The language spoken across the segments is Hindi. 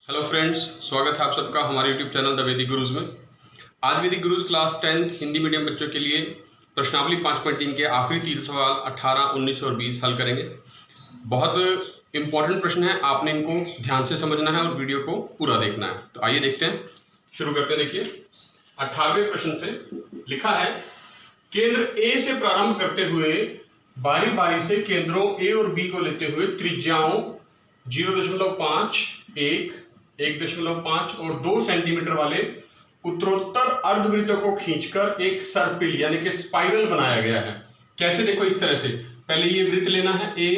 हेलो फ्रेंड्स, स्वागत है आप सबका हमारे यूट्यूब चैनल द वैदिक गुरुज में। आज वैदिक gurus class 10th Hindi medium बच्चों के लिए प्रश्नावली 5.3 के आखिरी 3 सवाल 18, 19 और 20 हल करेंगे। बहुत इंपॉर्टेंट प्रश्न है, आपने इनको ध्यान से समझना है और वीडियो को पूरा देखना है। तो आइए देखते हैं, शुरू करते हैं। देखिए 18वें प्रश्न से लिखा है, केंद्र ए से प्रारंभ करते हुए बारी बारी से केंद्रों ए और बी को लेते हुए त्रिज्याओं 0.5, 1, 1.5 और 2 सेंटीमीटर वाले उत्तरोत्तर अर्धवृत्तों को खींचकर एक सर्पिल यानी कि स्पाइरल बनाया गया है। कैसे? देखो इस तरह से, पहले ये वृत्त लेना है, ए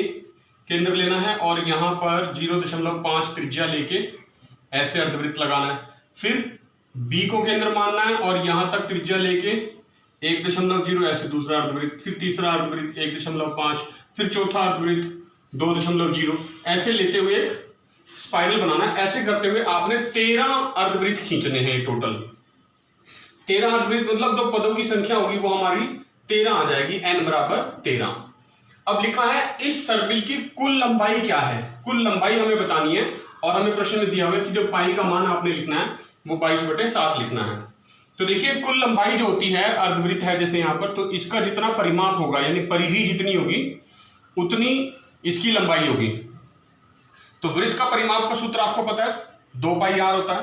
केंद्र लेना है और यहां पर 0.5 त्रिज्या लेके ऐसे अर्धवृत्त लगाना है। फिर बी को केंद्र मानना है और यहां तक त्रिज्या लेके 1.0 ऐसे दूसरा अर्धवृत्त, फिर तीसरा अर्धवृत्त 1.5, फिर चौथा अर्धवृत्त 2.0 ऐसे लेते हुए एक स्पाइरल बनाना है। ऐसे करते हुए आपने 13 अर्धवृत्त खींचने हैं। टोटल 13 अर्धवृत्त मतलब जो पदों की संख्या होगी वो हमारी 13 आ जाएगी, n बराबर 13। अब लिखा है इस सर्पिल की कुल लंबाई क्या है। कुल लंबाई हमें बतानी है और हमें प्रश्न में दिया हुआ है कि जो पाई का मान आपने लिखना है वो 22/7 लिखना है। तो देखिए कुल लंबाई जो होती है, अर्धवृत्त है जैसे यहां पर, तो इसका जितना परिमाप होगा यानी परिधि जितनी होगी उतनी इसकी लंबाई होगी। तो वृत्त का परिमाप का सूत्र आपको पता है, 2πr होता है।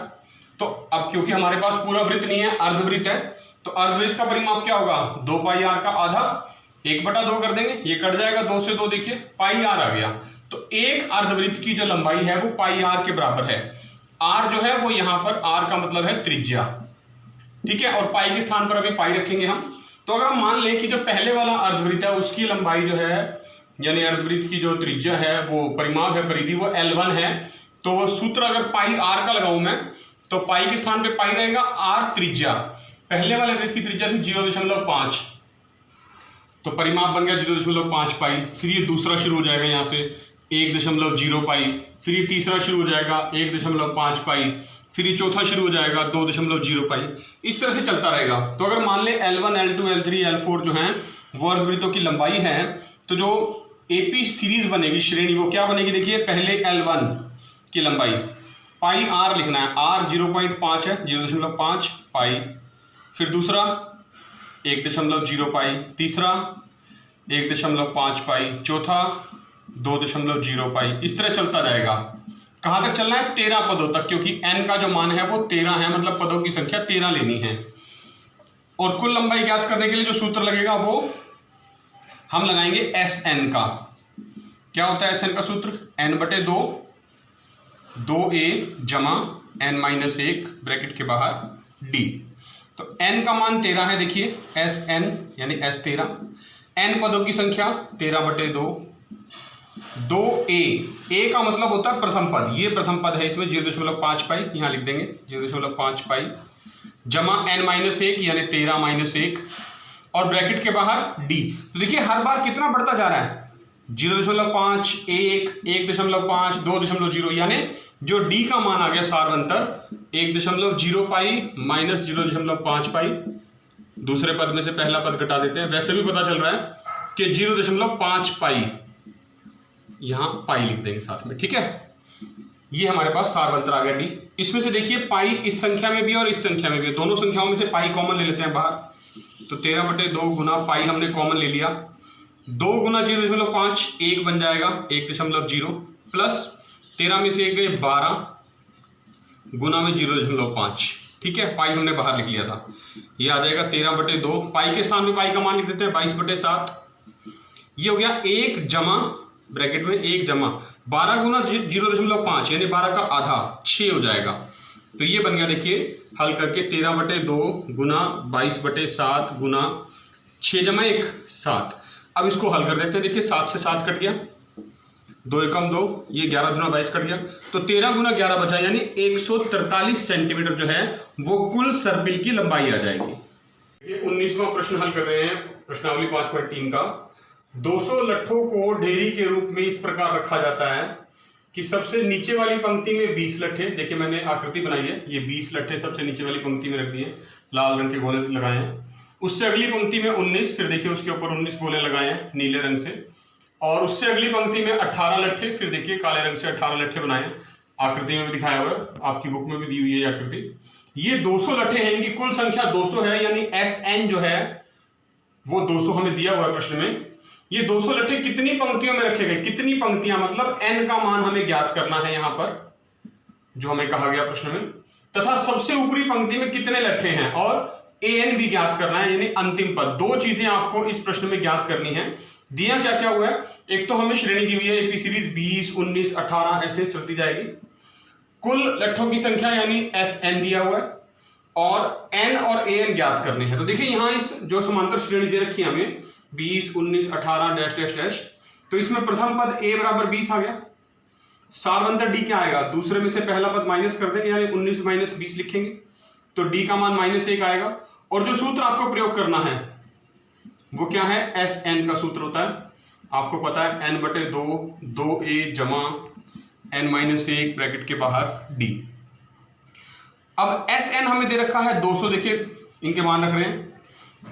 तो अब क्योंकि हमारे पास पूरा वृत्त नहीं है, अर्धवृत्त है, तो अर्धवृत्त का परिमाप क्या होगा, 2πr का आधा 1/2 कर देंगे, ये कट जाएगा 2 से 2, देखिए πr आ गया। तो एक अर्धवृत्त की जो लंबाई है वो πr के बराबर है। r जो है वो यहां पर, r का मतलब है त्रिज्या, ठीक है, और पाई के स्थान पर अभी पाई रखेंगे हम। तो अगर हम मान लें कि जो पहले वाला अर्धवृत्त है उसकी लंबाई जो है यानी अर्धवृत्त की जो त्रिज्या है वो परिमाप है, परिधि वो L1 है, तो वो सूत्र अगर पाई r का लगाऊं मैं तो पाई के स्थान पे पाई रहेगा, r त्रिज्या, पहले वाले वृत्त की त्रिज्या थी 0.5, तो परिमाप बन गया 0.5 पाई। फिर ये दूसरा शुरू हो जाएगा यहां से 1.0 पाई, फिर ये तीसरा शुरू हो जाएगा 1.5 पाई, फिर ये चौथा शुरू हो जाएगा 2.0 पाई। इस तरह से चलता रहेगा। तो अगर मान लें L1, L2, L3, L4 जो है वो अर्धवृत्तों की लंबाई है, तो जो एपी सीरीज बनेगी, श्रेणी, वो क्या बनेगी, देखिए पहले L1 की लंबाई पाई r लिखना है, r 0.5 है, 0.5 पाई, फिर दूसरा 1.0 पाई, तीसरा 1.5 पाई, चौथा 2.0 पाई। इस तरह चलता जाएगा। कहां तक चलना है, 13 पदों तक, क्योंकि n का जो मान है वो 13 है, मतलब पदों की संख्या 13 लेनी है। और कुल लंबाई ज्ञात करने के लिए जो सूत्र लगेगा वो हम लगाएंगे Sn का। क्या होता है Sn का सूत्र, n/2, 2a जमा n-1 ब्रैकेट के बाहर d। तो n का मान 13 है, देखिए Sn यानी S13, n पदों की संख्या 13/2, 2a का मतलब होता है प्रथम पद, ये प्रथम पद है, इसमें 0.5 पाई यहां लिख देंगे, 0.5 पाई जमा n-1 यानी 13-1 और ब्रैकेट के बाहर d। तो देखिए हर बार कितना बढ़ता जा रहा है, 0.5, 1, 1.5, 2.0, यानी जो d का मान आ गया सारवंतर 1.0 पाई माइनस 0.5 पाई। दूसरे पद में से पहला पद घटा देते हैं, वैसे भी पता चल रहा है कि 0.5 पाई, यहां पाई लिख देंगे साथ में, ठीक है। ये हमारे पास सारवंतर आ गया d। इसमें से देखिए पाई इस संख्या में भी और इस संख्या में भी, दोनों संख्याओं में से पाई कॉमन ले लेते हैं बाहर, तो 13/2 गुना पाई हमने कॉमन ले लिया, 2 गुना 0.5 1 बन जाएगा 1.0 प्लस 13 में से 1 गए 12 गुना में 0.5, ठीक है, पाई हमने बाहर लिख लिया था, ये आ जाएगा 13/2। पाई के स्थान पे पाई का मान लिख देते हैं 22/7। ये हो गया 1 जमा ब्रैकेट में 1 जमा 12 गुना 0.5 यानी 12 का आधा 6 हो जाएगा। तो ये बन गया, देखिए हल करके 13/2 गुना 22/7 गुना 6 जमा 1 7। अब इसको हल कर देते हैं, देखिए 7 से 7 कट गया, 2 एकम 2, ये 11 गुना 22 कट गया, तो 13 गुना 11 बचा, यानी 143 सेंटीमीटर जो है वो कुल सर्पिल की लंबाई आ जाएगी। ये 19वां प्रश्न हल कर रहे हैं प्रश्नावली 5.3 का। 200 लट्ठों को ढेरी के रूप में इस प्रकार रखा जाता है कि सबसे नीचे वाली पंक्ति में 20 लट्ठे, देखिए मैंने आकृति बनाई है, ये 20 लट्ठे सबसे नीचे वाली पंक्ति में रख दिए, लाल रंग के गोले लगाए हैं। उससे अगली पंक्ति में 19, फिर देखिए उसके ऊपर 19 गोले लगाए हैं नीले रंग से, और उससे अगली पंक्ति में 18 लट्ठे, फिर देखिए काले रंग से 18 लट्ठे बनाए, आकृति में भी दिखाया हुआ है, आपकी बुक में भी दी हुई है ये आकृति। ये 200 लट्ठे हैं, इनकी कुल संख्या 200 है, यानी Sn जो है वो 200 हमें दिया हुआ है प्रश्न में। ये 200 लट्ठे कितनी पंक्तियों में रखे गए, कितनी पंक्तियां, मतलब n का मान हमें ज्ञात करना है यहां पर, जो हमें कहा गया प्रश्न में, तथा सबसे ऊपरी पंक्ति में कितने लट्ठे हैं और an भी ज्ञात करना है, यानी अंतिम पद। दो चीजें आपको इस प्रश्न में ज्ञात करनी है। दिया क्या क्या हुआ है, एक तो हमें श्रेणी दी हुई है एपी सीरीज 20, 19, 18 ऐसे चलती जाएगी। कुल लट्ठों की संख्या यानी Sn दिया हुआ है और n और an ज्ञात करने हैं। तो देखिए यहां इस जो समांतर श्रेणी दे रखी है हमें 20, 19, 18 डैश डैश डैश, तो इसमें प्रथम पद a बराबर 20 आ गया। सारवंतर d क्या आएगा, दूसरे में से पहला पद माइनस कर देंगे, यानी 19 माइनस 20 लिखेंगे, तो d का मान -1 आएगा। और जो सूत्र आपको प्रयोग करना है वो क्या है, Sn का सूत्र होता है, आपको पता है n/2 2a जमा n-1 ब्रैकेट के बाहर d। अब Sn हमें दे रखा है 200, देखिए इनके मान रख रहे हैं।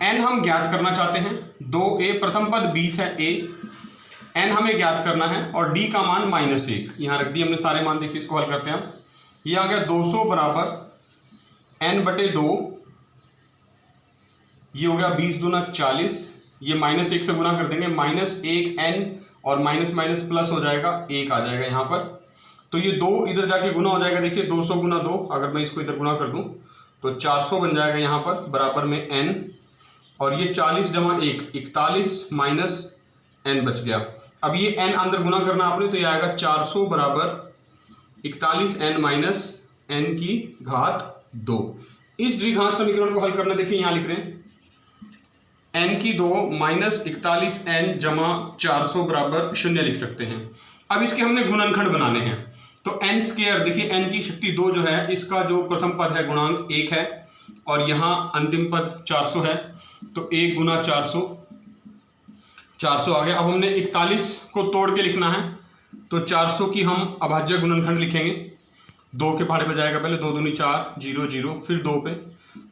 n हम ज्ञात करना चाहते हैं 2a, प्रथम पद 20 है a, n हमें ज्ञात करना है और d का मान -1 यहां रख दिए हमने सारे मान। देखिए इसको हल करते हैं हम, ये आ गया 200 बराबर n/2, ये हो गया 20 दूना 40, ये -1 से गुना कर देंगे, -1n और माइनस प्लस हो जाएगा 1 आ जाएगा यहां पर, तो ये 2 इधर जाके गुना हो जाएगा। देखिए 200 गुना 2, अगर मैं इसको इधर गुना कर दूं तो 400 बन जाएगा यहां पर, बराबर में n, और ये 40 जमा 1 41 माइनस n बच गया। अब ये n अंदर गुना करना आपने, तो ये आएगा 400 बराबर 41n माइनस n की घात 2। इस द्विघात समीकरण को हल करना, देखिए यहां लिख रहे हैं n की 2 माइनस 41n जमा 400 बराबर 0 लिख सकते हैं। अब इसके हमने गुणनखंड बनाने हैं, तो n स्क्वायर, देखिए n की शक्ति 2 जो है, इसका जो प्रथम पद है गुणांक 1 है और यहाँ अंतिम पद 400 है, तो 1 गुना 400 आ गया। अब हमने 41 को तोड़ के लिखना है, तो 400 की हम अभाज्य गुणनखंड लिखेंगे, 2 के पहाड़े पे जाएगा, पहले 2 दूनी 4 0 0, फिर 2 पे,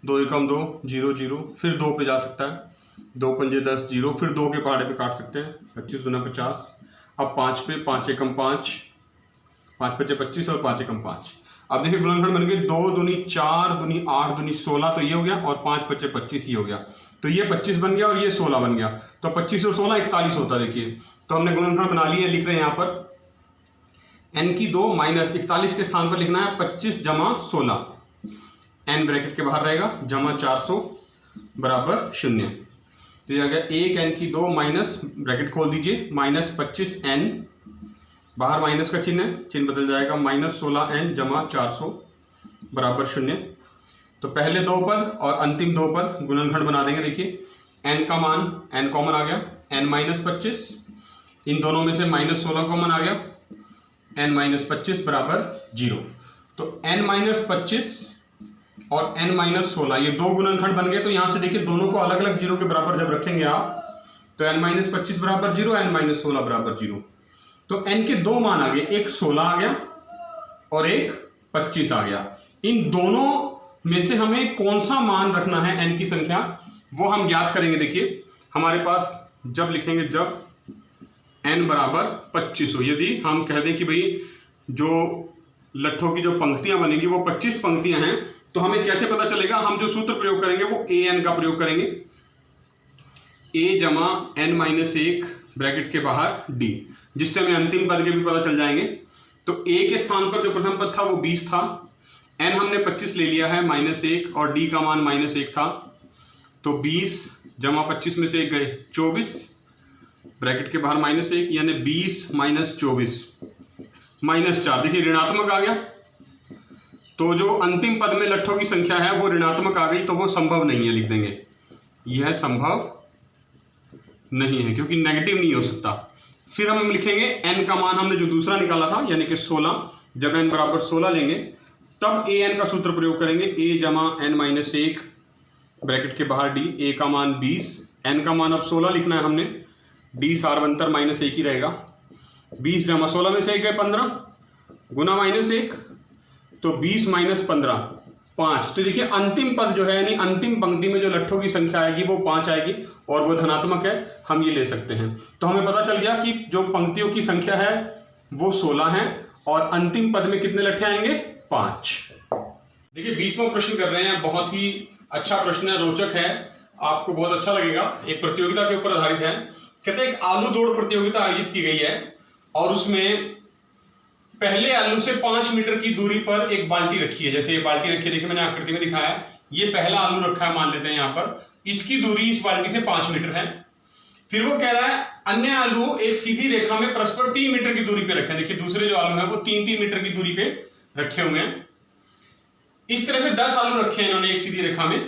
2 एकम 2 0 0, फिर 2 पे जा सकता है, 2 पंजे 10 0, फिर 2 के पहाड़े पे काट सकते हैं, 25 दूना 50, अब 5 पे, 5 एकम 5, 5 पच्चे 25 और 5 एकम 5। अब देखिए गुणनखंड बन गए, 2 दूनी 4 दूनी 8 दूनी 16, तो ये हो गया, और 5 पच्चे 25 ये हो गया, तो ये 25 बन गया और ये 16 बन गया, तो 25 और 16 41 होता है। देखिए तो हमने गुणनखंड बना लिया, लिख रहे हैं यहाँ पर n की 2 माइनस 41 के स्थान पर लिखना है 25 जमा 16, n ब्रैकेट के बाहर रहेगा, जमा 400 बराबर 0, तो ये आ गया 1 n की 2 माइनस, ब्रैकेट खोल दीजिए, माइनस 25n, बाहर माइनस का चिन्ह है, चिन्ह बदल जाएगा, माइनस 16n जमा 400 बराबर 0। तो पहले 2 पद और अंतिम 2 पद गुणनखंड बना देंगे। देखिए n का मान, n कॉमन आ गया, n-25, इन दोनों में से -16 कॉमन आ गया, n-25 बराबर 0, तो n-25 और n-16 ये 2 गुणनखंड बन गए। तो यहां से देखिए दोनों को अलग अलग 0 के बराबर जब रखेंगे आप, तो n-25 बराबर 0, n-16 बराबर 0, तो n के 2 मान आ गए, एक 16 आ गया और एक 25 आ गया। इन दोनों में से हमें कौन सा मान रखना है n की संख्या, वो हम ज्ञात करेंगे। देखिए हमारे पास जब लिखेंगे, जब n बराबर 25 हो, यदि हम कह दें कि भाई जो लट्ठों की जो पंक्तियां बनेंगी वो 25 पंक्तियां हैं, तो हमें कैसे पता चलेगा, हम जो सूत्र प्रयोग करेंगे वो an का प्रयोग करेंगे, a जमा n-1 ब्रैकेट के बाहर d, जिससे हमें अंतिम पद के भी पता चल जाएंगे। तो a के स्थान पर जो प्रथम पद था वो 20 था, n हमने 25 ले लिया है -1 और d का मान -1 था, तो 20 जमा 25 में से 1 गए 24 ब्रैकेट के बाहर -1, यानी 20 माइनस 24 -4, देखिए ऋणात्मक आ गया। तो जो अंतिम पद में लट्ठों की संख्या है वो ऋणात्मक आ गई, तो वो संभव नहीं है, लिख देंगे यह संभव नहीं है, क्योंकि नेगेटिव नहीं हो सकता। फिर हम लिखेंगे n का मान हमने जो दूसरा निकाला था यानी कि 16, जब n बराबर 16 लेंगे तब an का सूत्र प्रयोग करेंगे, a जमा n-1 ब्रैकेट के बाहर d, a का मान 20, n का मान अब 16 लिखना है हमने, d सारवंतर -1 ही रहेगा, 20 जमा 16 में से 1 गए 15 गुना -1, तो 20 माइनस 15 5। तो देखिए अंतिम पद जो है यानी अंतिम पंक्ति में जो लट्ठों की संख्या आएगी वो 5 आएगी और वो धनात्मक है, हम ये ले सकते हैं। तो हमें पता चल गया कि जो पंक्तियों की संख्या है वो 16 है और अंतिम पद में कितने लट्ठे आएंगे? 5। देखिए 20वां प्रश्न कर रहे हैं, बहुत ही अच्छा प्रश्न है, रोचक है, आपको बहुत अच्छा लगेगा। एक प्रतियोगिता के ऊपर आधारित है। कहते हैं एक आलू दौड़ प्रतियोगिता आयोजित की गई है और उसमें पहले आलू से 5 मीटर की दूरी पर एक बाल्टी रखी है। जैसे ये बाल्टी रखी है, देखिए मैंने आकृति में दिखाया है, ये पहला आलू रखा है, मान लेते हैं यहां पर, इसकी दूरी इस बाल्टी से 5 मीटर है। फिर वो कह रहा है अन्य आलू एक सीधी रेखा में परस्पर 3 मीटर की दूरी पे रखे हैं। देखिए दूसरे जो आलू हैं वो 3-3 मीटर की दूरी पे रखे हुए हैं। इस तरह से 10 आलू रखे हैं इन्होंने एक सीधी रेखा में।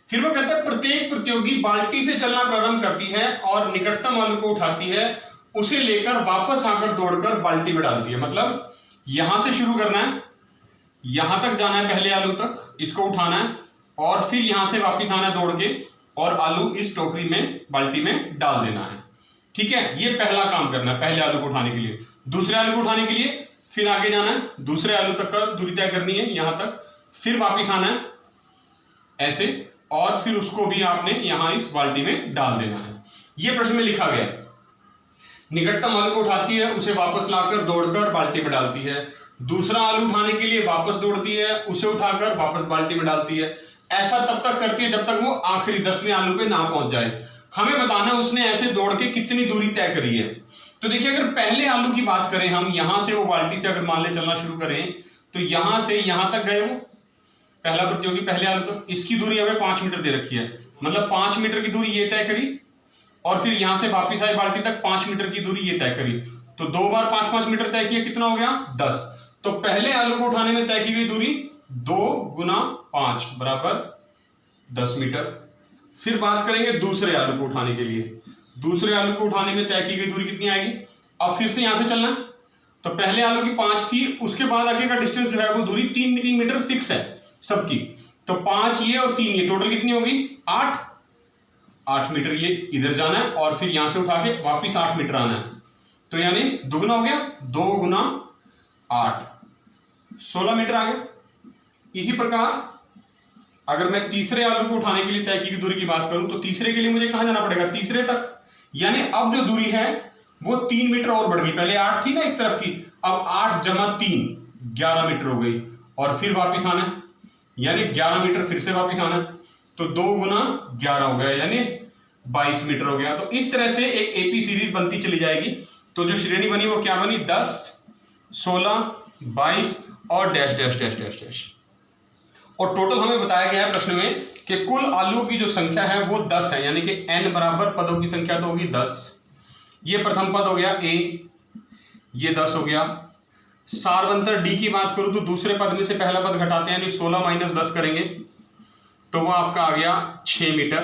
फिर वो कहता है प्रत्येक प्रतियोगी बाल्टी से चलना प्रारंभ करती है और निकटतम आलू को उठाती है, उसे लेकर वापस आकर दौड़कर बाल्टी में डालती है। मतलब यहां से शुरू करना है, यहां तक जाना है, पहले आलू तक, इसको उठाना है और फिर यहां से वापस आना है दौड़ के और आलू इस टोकरी में, बाल्टी में डाल देना है। ठीक है, ये पहला काम करना है पहले आलू को उठाने के लिए। दूसरे आलू को उठाने के लिए फिर आगे जाना है, दूसरे आलू तक का दूरी तय करनी है यहां तक, फिर वापस आना है ऐसे और फिर उसको भी आपने यहां इस बाल्टी में डाल देना है। यह प्रश्न में लिखा गया। निकटतम आलू को उठाती है, उसे वापस लाकर दौड़कर बाल्टी में डालती है। दूसरा आलू उठाने के लिए वापस दौड़ती है, उसे उठाकर वापस बाल्टी में डालती है। ऐसा तब तक करती है जब तक वो आखिरी 10वें आलू पे ना पहुंच जाए। हमें बताना उसने ऐसे दौड़ के कितनी दूरी तय करी है। तो देखिए अगर पहले आलू की बात करें हम, यहां से वो बाल्टी से अगर मान ले चलना शुरू करें तो यहां से यहां तक गए, वो पहला प्रतियोगी पहले आलू तक, इसकी दूरी हमें 5 मीटर दे रखी है। मतलब 5 मीटर की दूरी ये तय करी और फिर यहां से वापस आए बाल्टी तक, 5 मीटर की दूरी ये तय करी। तो 2 बार 5-5 मीटर तय किया, कितना हो गया? 10। तो पहले आलू को उठाने में तय की गई दूरी 2 गुना 5 बराबर 10 मीटर। फिर बात करेंगे दूसरे आलू को उठाने के लिए। दूसरे आलू को उठाने में तय की गई दूरी कितनी आएगी? अब फिर से यहां से चलना, तो पहले आलू की 5 थी, उसके बाद आगे का डिस्टेंस जो है वो दूरी 3 मीटर फिक्स है सबकी। तो 5 ये और 3 ये, टोटल कितनी होगी? 8 मीटर ये इधर जाना है और फिर यहां से उठा के वापिस 8 मीटर आना है। तो यानी दुगना हो गया, 2 गुना 8, 16 मीटर आ गया। इसी प्रकार अगर मैं तीसरे आलू को उठाने के लिए तय की गई दूरी की बात करूं तो तीसरे के लिए मुझे कहां जाना पड़ेगा? तीसरे तक। यानी अब जो दूरी है वो 3 मीटर और बढ़ गई। पहले 8 थी ना एक तरफ की, अब 8 जमा 3 11 मीटर हो गई और फिर वापिस आना है, यानी 11 मीटर फिर से वापिस आना है। तो 2 गुना 11 हो गया, यानी 22 मीटर हो गया। तो इस तरह से एक एपी सीरीज बनती चली जाएगी। तो जो श्रेणी बनी वो क्या बनी? 10, 16, 22 और dash dash dash dash dash. और टोटल हमें बताया गया है प्रश्न में कि कुल आलू की जो संख्या है वो 10 है, यानी कि n बराबर पदों की संख्या तो होगी 10। ये प्रथम पद हो गया a, ये 10 हो गया। सारवंतर d की बात करूं तो दूसरे पद में से पहला पद घटाते हैं, यानी 16 माइनस 10 करेंगे तो वो आपका आ गया 6 मीटर।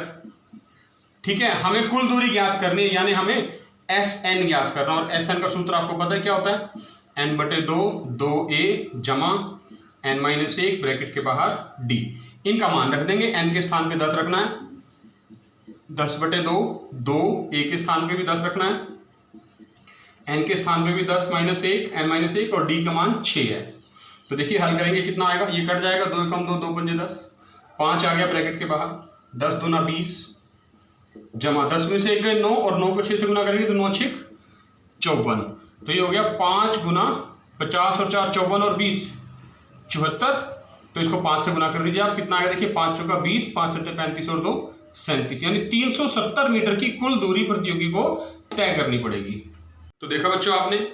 ठीक है, हमें कुल दूरी ज्ञात करनी है, यानी हमें SN ज्ञात करना। और SN का सूत्र आपको पता है क्या होता है? n/2 2a जमा n-1 ब्रैकेट के बाहर d। इनका मान रख देंगे, n के स्थान पे 10 रखना है, 10/2 2a के स्थान पे भी 10 रखना है, n के स्थान पे भी 10 -1 n-1 और d का मान 6 है। तो देखिए हल करेंगे कितना आएगा, ये कट जाएगा, 2 एकम 2 2 पंजे 10, 5 आ गया ब्रैकेट के बाहर, 10 दूना 20 जमा 10 में से 1 गए 9 और 9 को 6 से गुना करेंगे तो 9 6 54। तो ये हो गया 5 गुना 50 और 4 54 और 20 74। तो इसको 5 से गुना कर दीजिए आप, कितना आएगा देखिए, 5 चौका 20, 5 7 35 और 2 37, यानी 370 मीटर की कुल दूरी प्रतियोगी को तय करनी पड़ेगी। तो देखा बच्चों आपने,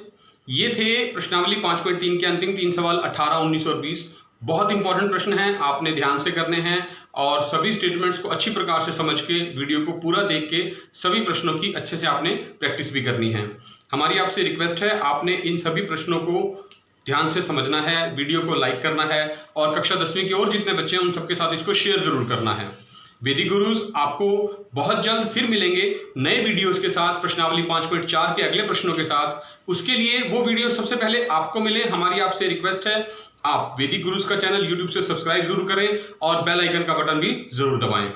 ये थे प्रश्नावली 5.3 के अंतिम 3 सवाल 18, 19 और 20। बहुत इंपॉर्टेंट प्रश्न हैं, आपने ध्यान से करने हैं और सभी स्टेटमेंट्स को अच्छी प्रकार से समझ के, वीडियो को पूरा देख के सभी प्रश्नों की अच्छे से आपने प्रैक्टिस भी करनी है। हमारी आपसे रिक्वेस्ट है, आपने इन सभी प्रश्नों को ध्यान से समझना है, वीडियो को लाइक करना है और कक्षा 10वीं की और जितने बच्चे हैं उन सबके साथ इसको शेयर जरूर करना है। वैदिक गुरुज आपको बहुत जल्द फिर मिलेंगे नए वीडियोस के साथ, प्रश्नावली 5.4 के अगले प्रश्नों के साथ। उसके लिए वो वीडियो सबसे पहले आपको मिले, हमारी आपसे रिक्वेस्ट है आप वैदिक गुरुज का चैनल यूट्यूब से सब्सक्राइब जरूर करें और बेल आइकन का बटन भी जरूर दबाएं।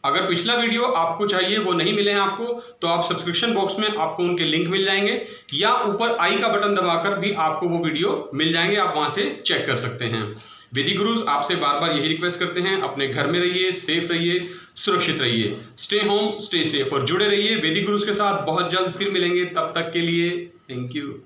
अगर पिछला वीडियो आपको चाहिए, वो नहीं मिले हैं आपको, तो आप सब्सक्रिप्शन बॉक्स में आपको उनके लिंक मिल जाएंगे या ऊपर आई का बटन दबाकर भी आपको वो वीडियो मिल जाएंगे, आप वहां से चेक कर सकते हैं। वैदिक गुरुज आपसे बार बार यही रिक्वेस्ट करते हैं, अपने घर में रहिए, सेफ रहिए, सुरक्षित रहिए, स्टे होम स्टे सेफ और जुड़े रहिए वैदिक गुरुज के साथ। बहुत जल्द फिर मिलेंगे, तब तक के लिए थैंक यू।